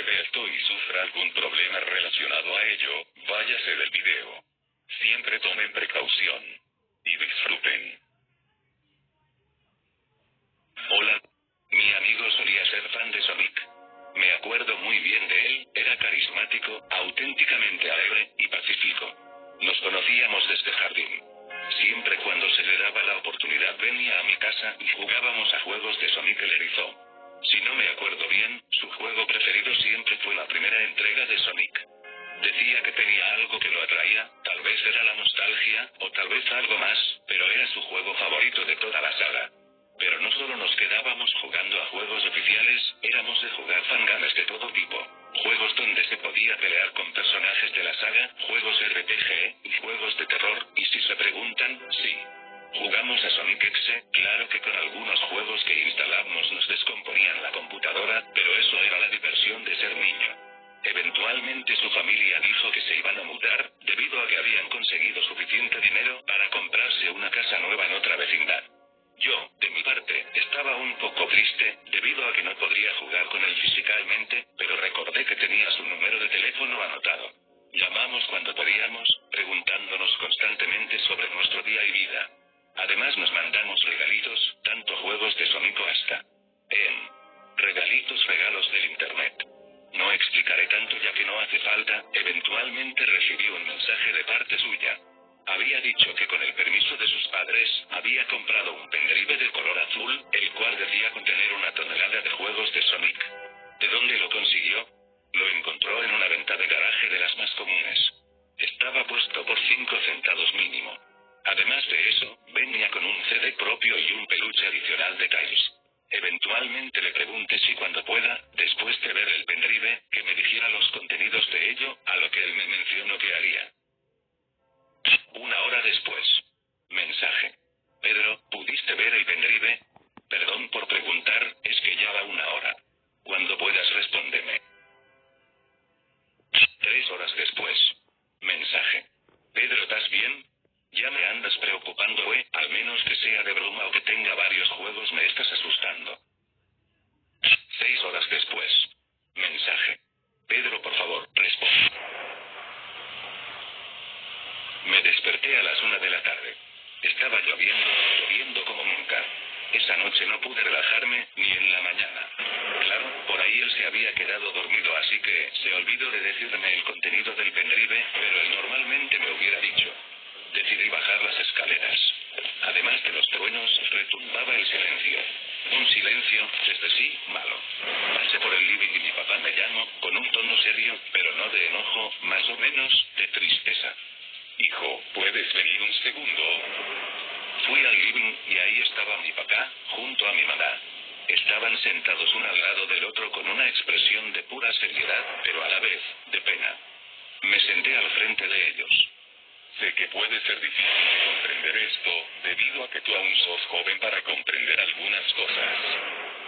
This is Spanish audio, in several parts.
que ve esto y sufra algún problema relacionado a ello, váyase del video. Siempre tomen precaución. Y disfruten. Hola. Mi amigo solía ser fan de Sonic. Me acuerdo muy bien de él, era carismático, auténticamente alegre y pacífico. Nos conocíamos desde jardín. Siempre cuando se le daba la oportunidad venía a mi casa y jugábamos a juegos de Sonic el Erizo. Si no me acuerdo bien, su juego preferido siempre fue la primera entrega de Sonic. Decía que tenía algo que lo atraía, tal vez era la nostalgia, o tal vez algo más, pero era su juego favorito de toda la saga. Pero no solo nos quedábamos jugando a juegos oficiales, éramos de jugar fangames de todo tipo. Juegos donde se podía pelear con personajes de la saga, juegos RPG, y juegos de terror, y si se preguntan, sí. Jugamos a Sonic X, claro que con algunos juegos que instalamos nos descomponían la computadora, pero eso era la diversión de ser niño. Eventualmente su familia dijo que se iban a mudar, debido a que habían conseguido suficiente dinero para comprarse una casa nueva en otra vecindad. Yo, de mi parte, estaba un poco triste, debido a que no podría jugar con él físicamente, pero recordé que tenía su número de teléfono anotado. Llamamos cuando podíamos, preguntándonos constantemente sobre nuestro día y vida. Además nos mandamos regalitos, tanto juegos de Sonic hasta regalos del internet. No explicaré tanto ya que no hace falta, eventualmente recibí un mensaje de parte suya. Había dicho que con el permiso de sus padres, había comprado un pendrive de color azul, el cual decía contener 1 tonelada de juegos de Sonic. ¿De dónde lo consiguió? Lo encontró en una venta de garaje de las más comunes. Estaba puesto por 5 centavos mínimo. Además de eso, venía con un CD propio y un peluche adicional de Tails. Eventualmente le pregunté si cuando pueda, después de ver el pendrive, que me dijera los contenidos de ello, a lo que él me mencionó que haría. 1 hora después. Mensaje. Pedro, ¿pudiste ver el pendrive? Perdón por preguntar, es que ya va 1 hora. Cuando puedas respóndeme. 3 horas después. Mensaje. Pedro, ¿estás bien? Ya me andas preocupando, al menos que sea de broma o que tenga varios juegos me estás asustando. 6 horas después. Mensaje. Pedro, por favor, responde. Me desperté a las 1 de la tarde. Estaba lloviendo como nunca. Esa noche no pude relajarme, ni en la mañana. Claro, por ahí él se había quedado dormido, así que se olvidó de decirme el contenido del pendrive, pero él normalmente me hubiera dicho. Decidí bajar las escaleras. Además de los truenos, retumbaba el silencio. Un silencio, desde sí, malo. Pasé por el living y mi papá me llamó, con un tono serio, pero no de enojo, más o menos, de tristeza. Hijo, ¿puedes venir un segundo? Fui al living, y ahí estaba mi papá, junto a mi mamá. Estaban sentados uno al lado del otro con una expresión de pura seriedad, pero a la vez, de pena. Me senté al frente de ellos. Sé que puede ser difícil de comprender esto, debido a que tú aún sos joven para comprender algunas cosas.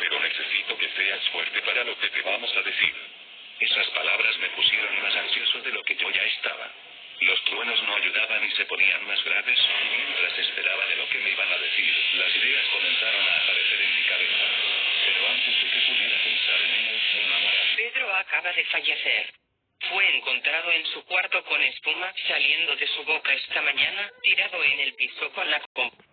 Pero necesito que seas fuerte para lo que te vamos a decir. Esas palabras me pusieron más ansioso de lo que yo ya estaba. Los truenos no ayudaban y se ponían más graves, y mientras esperaba de lo que me iban a decir, las ideas comenzaron a aparecer en mi cabeza. Pero antes de que pudiera pensar en ello, una mala... Pedro acaba de fallecer. Fue encontrado en su cuarto con espuma saliendo de su boca esta mañana, tirado en el piso con la copa.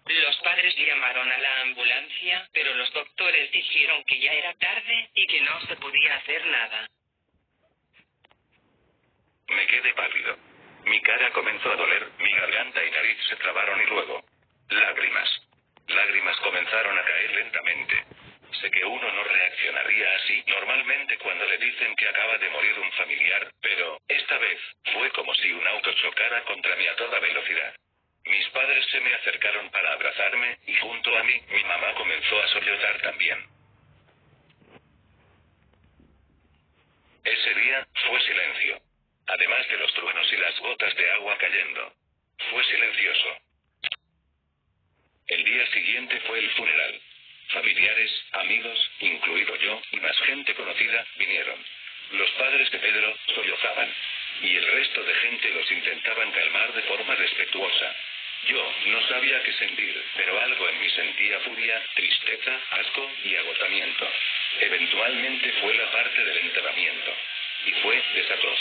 Los padres llamaron a la ambulancia, pero los doctores dijeron que ya era tarde y que no se podía hacer nada. Me quedé pálido. Mi cara comenzó a doler, mi garganta y nariz se trabaron y luego... lágrimas. Lágrimas comenzaron a caer lentamente. Sé que uno no reaccionaría así normalmente cuando le dicen que acaba de morir un familiar, pero, esta vez, fue como si un auto chocara contra mí a toda velocidad. Mis padres se me acercaron para abrazarme, y junto a mí, mi mamá comenzó a sollozar también. Ese día, fue silencio. Además de los truenos y las gotas de agua cayendo. Fue silencioso. El día siguiente fue el funeral. Familiares, amigos, incluido yo, y más gente conocida, vinieron. Los padres de Pedro sollozaban. Y el resto de gente los intentaban calmar de forma respetuosa. Yo no sabía qué sentir, pero algo en mí sentía furia, tristeza, asco y agotamiento. Eventualmente fue la parte del enterramiento. Y fue desatroz.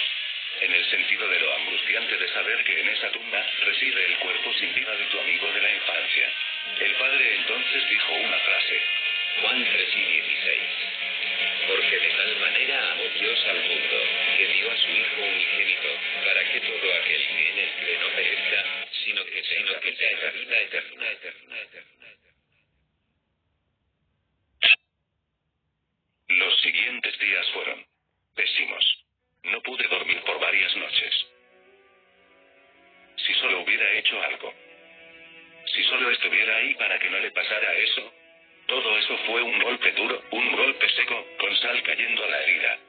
En el sentido de lo angustiante de saber que en esa tumba reside el cuerpo sin vida de tu amigo de la infancia. El padre entonces dijo una frase. Juan 3:16. Porque de tal manera amó Dios al mundo, que dio a su Hijo unigénito, para que todo aquel que en él cree no perezca, sino que tenga vida eterna. Los siguientes días fueron pésimos. No pude dormir por varias noches. Si solo hubiera hecho algo. Si solo estuviera ahí para que no le pasara eso. Todo eso fue un golpe duro, un golpe seco, con sal cayendo a la herida.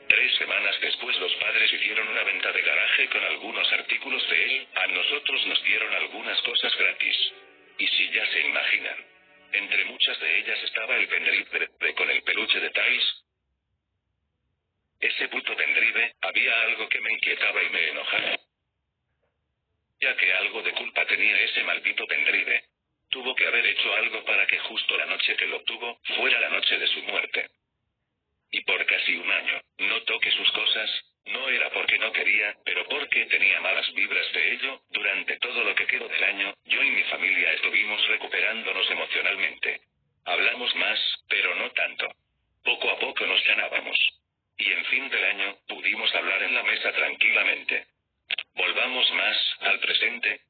3 semanas después los padres hicieron una venta de garaje con algunos artículos de él, a nosotros nos dieron algunas cosas gratis. Y si ya se imaginan. Entre muchas de ellas estaba el pendrive con el peluche de Thais. Ese puto pendrive, había algo que me inquietaba y me enojaba. Ya que algo de culpa tenía ese maldito pendrive. Tuvo que haber hecho algo para que justo la noche que lo obtuvo, fuera la noche de su muerte. Y por casi un año, no toque sus cosas, no era porque no quería, pero porque tenía malas vibras de ello. Durante todo lo que quedó del año, yo y mi familia estuvimos recuperándonos emocionalmente. Hablamos más, pero no tanto. Poco a poco nos ganábamos. Y en fin del año, pudimos hablar en la mesa tranquilamente. Volvamos más al presente.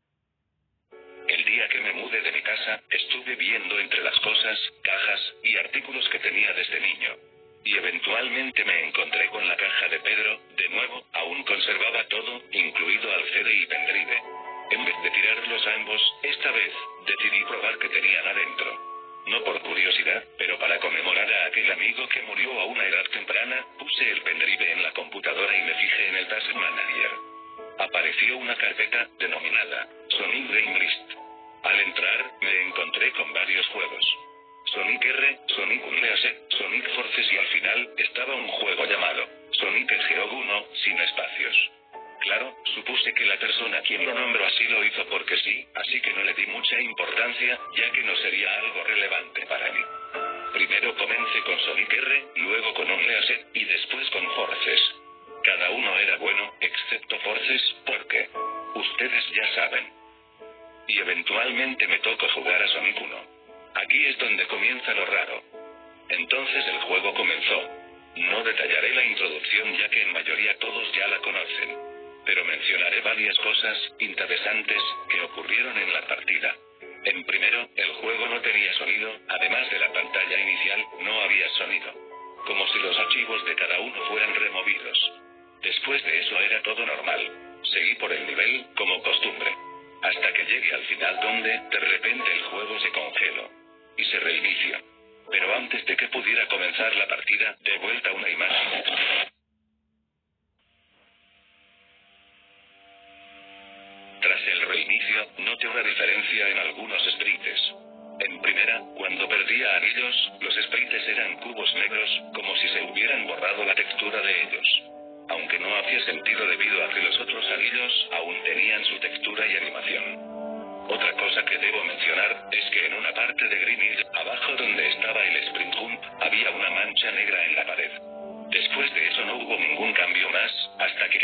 El día que me mudé de mi casa, estuve viendo entre las cosas, cajas y artículos que tenía desde niño. Y eventualmente me encontré con la caja de Pedro. De nuevo, aún conservaba todo, incluido al CD y pendrive. En vez de tirarlos ambos, esta vez, decidí probar qué tenían adentro. No por curiosidad, pero para conmemorar a aquel amigo que murió a una edad temprana, puse el pendrive en la computadora y me fijé en el Task Manager. Apareció una carpeta, denominada Sonic Game List. Al entrar, me encontré con varios juegos. Sonic R, Sonic Unleashed, Sonic Forces y al final, estaba un juego llamado Sonic Hedgehog 1, sin espacios. Claro, supuse que la persona quien lo nombró así lo hizo porque sí, así que no le di mucha importancia, ya que no sería algo relevante para mí. Primero comencé con Sonic R, luego con Unleashed, y después con Forces. Cada uno era bueno, excepto Forces, porque ustedes ya saben. Y eventualmente me tocó jugar a Sonic 1. Aquí es donde comienza lo raro. Entonces el juego comenzó. No detallaré la introducción ya que en mayoría todos ya la conocen. Pero mencionaré varias cosas interesantes que ocurrieron en la partida. En primero, el juego no tenía sonido, además de la pantalla inicial, no había sonido. Como si los archivos de cada uno fueran removidos. Después de eso era todo normal. Seguí por el nivel, como costumbre. Hasta que llegué al final donde, de repente el juego se congeló. Y se reinició. Pero antes de que pudiera comenzar la partida, de vuelta una imagen. Tras el reinicio, noté una diferencia en algunos sprites. En primera, cuando perdía anillos, los sprites eran cubos negros, como si se hubieran borrado la textura de ellos. Aunque no hacía sentido debido a que los otros anillos aún tenían su textura y animación. Otra cosa que debo mencionar, es que en una parte de Green Hill, abajo donde estaba el Sprint Jump, había una mancha negra en la pared. Después de eso no hubo ningún cambio más, hasta que...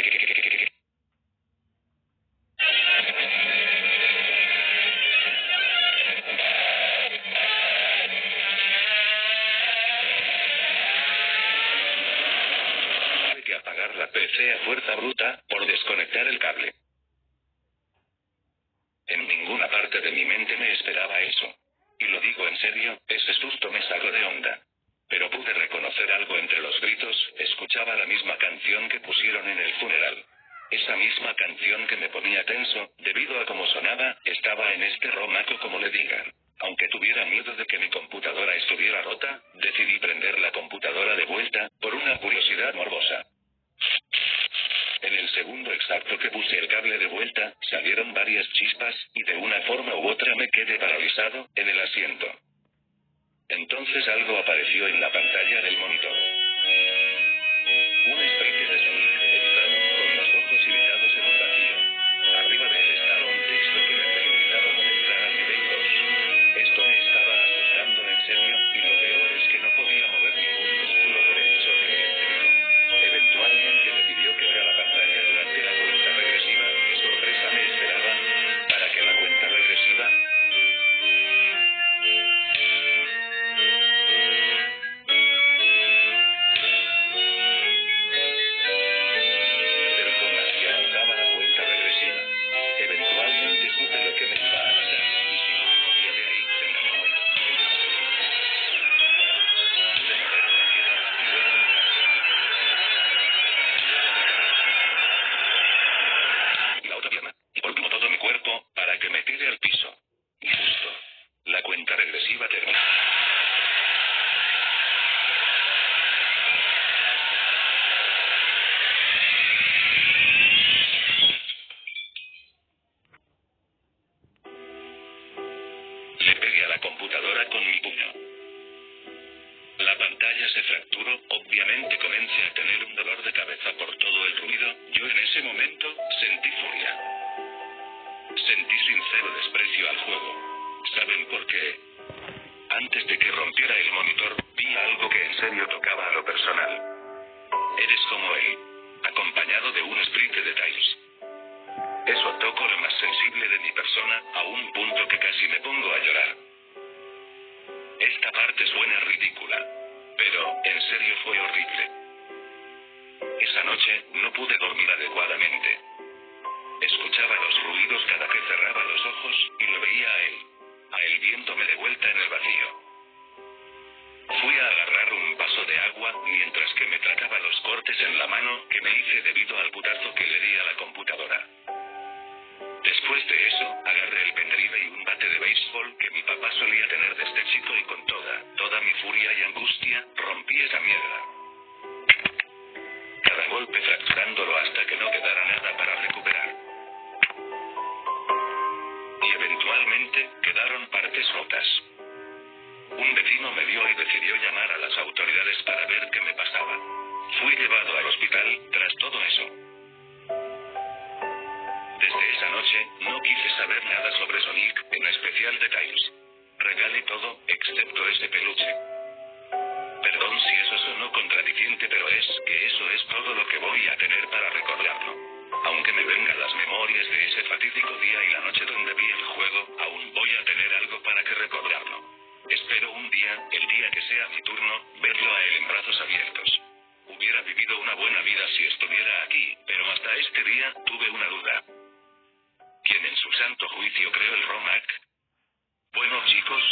Tuve que apagar la PC a fuerza bruta, por desconectar el cable. En ninguna parte de mi mente me esperaba eso. Y lo digo en serio, ese susto me sacó de onda. Pero pude reconocer algo entre los gritos, escuchaba la misma canción que pusieron en el funeral. Esa misma canción que me ponía tenso, debido a cómo sonaba, estaba en este romaco como le digan. Aunque tuviera miedo de que mi computadora estuviera rota, decidí prender la computadora de vuelta, por una curiosidad morbosa. En el segundo exacto que puse el cable de vuelta, salieron varias chispas, y de una forma u otra me quedé paralizado, en el asiento. Entonces algo apareció en la pantalla del monitor. Un sprite de Sonic, editado, con los ojos irritados en un vacío. Arriba de él estaba ese momento, sentí furia. Sentí sincero desprecio al juego. ¿Saben por qué? Antes de que rompiera el monitor, vi algo que en serio tocaba a lo personal. Eres como él, acompañado de un sprite de Tiles. Eso tocó lo más sensible de mi persona, a un punto que casi me pongo a llorar. Esta parte suena ridícula, pero, en serio fue horrible. Esa noche, no pude dormir adecuadamente. Escuchaba los ruidos cada que cerraba los ojos, y lo veía a él viéndome de vuelta en el vacío. Fui a agarrar un vaso de agua, mientras que me trataba los cortes en la mano, que me hice debido al putazo que le di a la computadora. Después de eso, agarré el pendrive y un bate de béisbol que mi papá solía tener desde chico y con toda mi furia y angustia, rompí esa mierda. Cada golpe fracturándolo hasta que no quedara nada para recuperar. Y eventualmente, quedaron partes rotas. Un vecino me vio y decidió llamar a las autoridades para ver qué me pasaba. Fui llevado al hospital, tras todo eso. Desde esa noche, no quise saber nada sobre Sonic, en especial de Tiles. Regalé todo, excepto ese peluche. Perdón si eso sonó contradiciente, pero es que eso es todo lo que voy a tener para recordarlo. Aunque me vengan las memorias de ese fatídico día y la noche donde vi el juego, aún voy a tener algo para que recordarlo. Espero un día, el día que sea mi turno, verlo a él en brazos abiertos. Hubiera vivido una buena vida si estuviera aquí, pero hasta este día, tuve una duda. ¿Quién en su santo juicio creó el ROM hack? Bueno chicos,